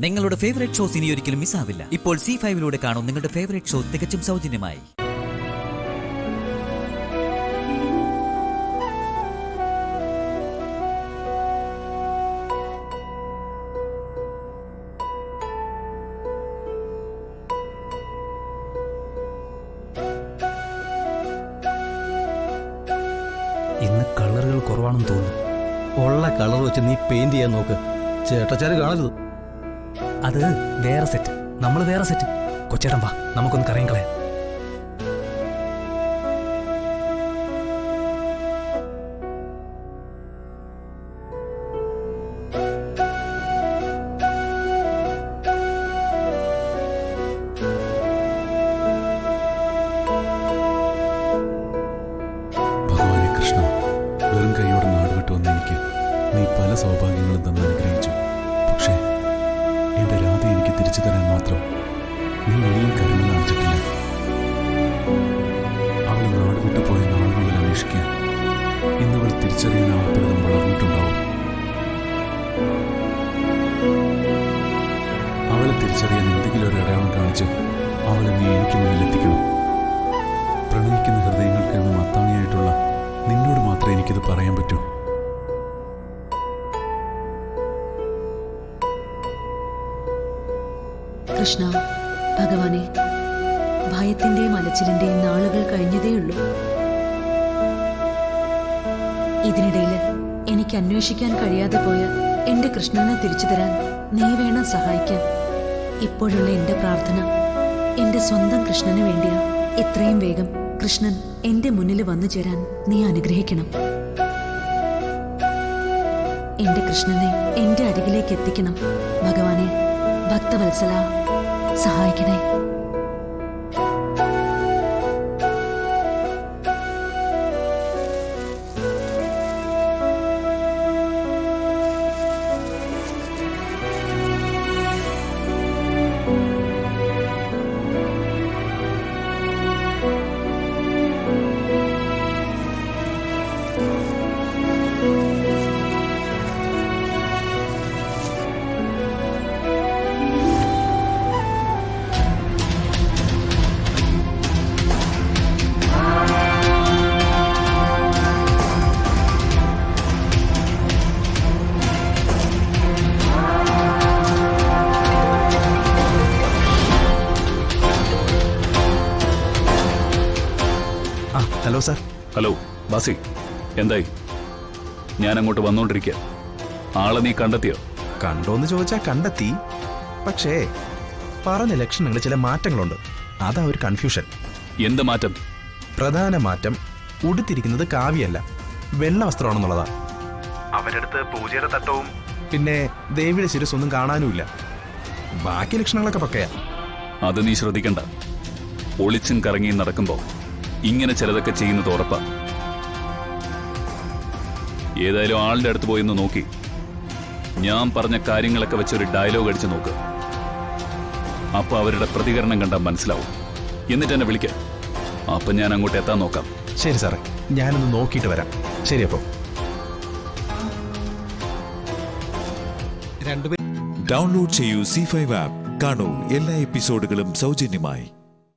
നിങ്ങളുടെ favourite shows ഇനി ഒരിക്കലും മിസ്സാവില്ല. ഇപ്പോൾ C5 കാണും നിങ്ങളുടെ ഫേവറേറ്റ് ഷോ തികച്ചും സൗജന്യമായി. ഇന്ന് കളറുകൾ കുറവാണെന്ന് തോന്നുന്നു. ഉള്ള കളർ വെച്ച് നീ പെയിന്റ് ചെയ്യാൻ നോക്ക്. ചേട്ടച്ചാര് കാണരുത്. അത് വേറെ സെറ്റ്, നമ്മൾ വേറെ സെറ്റ്. കൊച്ചേട്ടൻ വാ, നമുക്കൊന്ന് കറയും കളയാം. ഭഗവാനെ കൃഷ്ണ, വെറും കൈയോടെ നാട് വിട്ടു വന്ന എനിക്ക് നീ പല സൗഭാഗ്യങ്ങളും തന്ന് അനുഗ്രഹിച്ചു. പക്ഷേ എന്റെ രാധ എനിക്ക് തിരിച്ചു തരാൻ മാത്രം നീ വലിയ കരുണ കാണിച്ചിട്ടില്ല. അവൾ നാട് വിട്ടു പോയ നാൾ മുതൽ അന്വേഷിക്കാൻ ഇന്നവൾ തിരിച്ചറിയാനാവാത്തവിധം വളർന്നിട്ടുണ്ടാവും. അവളെ തിരിച്ചറിയാൻ എന്തെങ്കിലും ഒരു അടയാളം കാണിച്ച് അവളെ നീ എനിക്ക് മുന്നിൽ എത്തിക്കണം. പ്രണയിക്കുന്ന ഹൃദയങ്ങൾക്ക് എന്നും അത്താണിയായിട്ടുള്ള നിന്നോട് മാത്രമേ എനിക്കിത് പറയാൻ പറ്റൂ. കൃഷ്ണ, ഭഗവാനെ, ഭയത്തിന്റെയും അലച്ചിലിന്റെയും നാളുകൾ കഴിഞ്ഞതേയുള്ളൂ. ഇതിനിടയിൽ എനിക്ക് അന്വേഷിക്കാൻ കഴിയാതെ പോയ എന്റെ കൃഷ്ണനെ തിരിച്ചു തരാൻ നീ വേണം സഹായിക്കാൻ. ഇപ്പോഴുള്ള എന്റെ പ്രാർത്ഥന എന്റെ സ്വന്തം കൃഷ്ണന് വേണ്ടിയാ. എത്രയും വേഗം കൃഷ്ണൻ എന്റെ മുന്നിൽ വന്നു ചേരാൻ നീ അനുഗ്രഹിക്കണം. എന്റെ കൃഷ്ണനെ എന്റെ അരികിലേക്ക് എത്തിക്കണം. ഭഗവാനെ, ഭക്തവത്സല, സഹായിക്കണേ. Hello sir. ഹലോ ബാസി, എന്തായി? ഞാൻ അങ്ങോട്ട് വന്നോണ്ടിരിക്കുക. ആളെ നീ കണ്ടെത്തിയോ? കണ്ടോന്ന് ചോദിച്ചാൽ കണ്ടെത്തി. പക്ഷേ പറഞ്ഞ ലക്ഷണങ്ങളിൽ ചില മാറ്റങ്ങളുണ്ട്. അതാ ഒരു കൺഫ്യൂഷൻ. എന്ത് മാറ്റം? പ്രധാന മാറ്റം ഉടുത്തിരിക്കുന്നത് കാവ്യല്ല, വെള്ള വസ്ത്രമാണെന്നുള്ളതാ. അവരുടെ അടുത്ത് പൂജയുടെ തട്ടവും പിന്നെ ദേവിയുടെ ശിരസ്സൊന്നും കാണാനുമില്ല. ബാക്കി ലക്ഷണങ്ങളൊക്കെ പക്കയാ. അത് നീ ശ്രദ്ധിക്കണ്ട. ഒളിച്ചും കറങ്ങിയും നടക്കുമ്പോ ഇങ്ങനെ ചിലതൊക്കെ ചെയ്യുന്നത് ഉറപ്പാ. ഏതായാലും ആളുടെ അടുത്ത് പോയി ഒന്ന് നോക്കി ഞാൻ പറഞ്ഞ കാര്യങ്ങളൊക്കെ വെച്ചൊരു ഡയലോഗ് അടിച്ചു നോക്ക്. അപ്പൊ അവരുടെ പ്രതികരണം കണ്ടാൽ മനസ്സിലാവും. എന്നിട്ട് എന്നെ വിളിക്കാം. അപ്പൊ ഞാൻ അങ്ങോട്ട് എത്താൻ നോക്കാം. ശരി സാറേ, ഞാനൊന്ന് നോക്കിയിട്ട് വരാം. ശരി. അപ്പോൾ ഡൗൺലോഡ് ചെയ്യൂ C5 ആപ്പ്. കാണൂ എല്ലാ എപ്പിസോഡുകളും സൗജന്യമായി.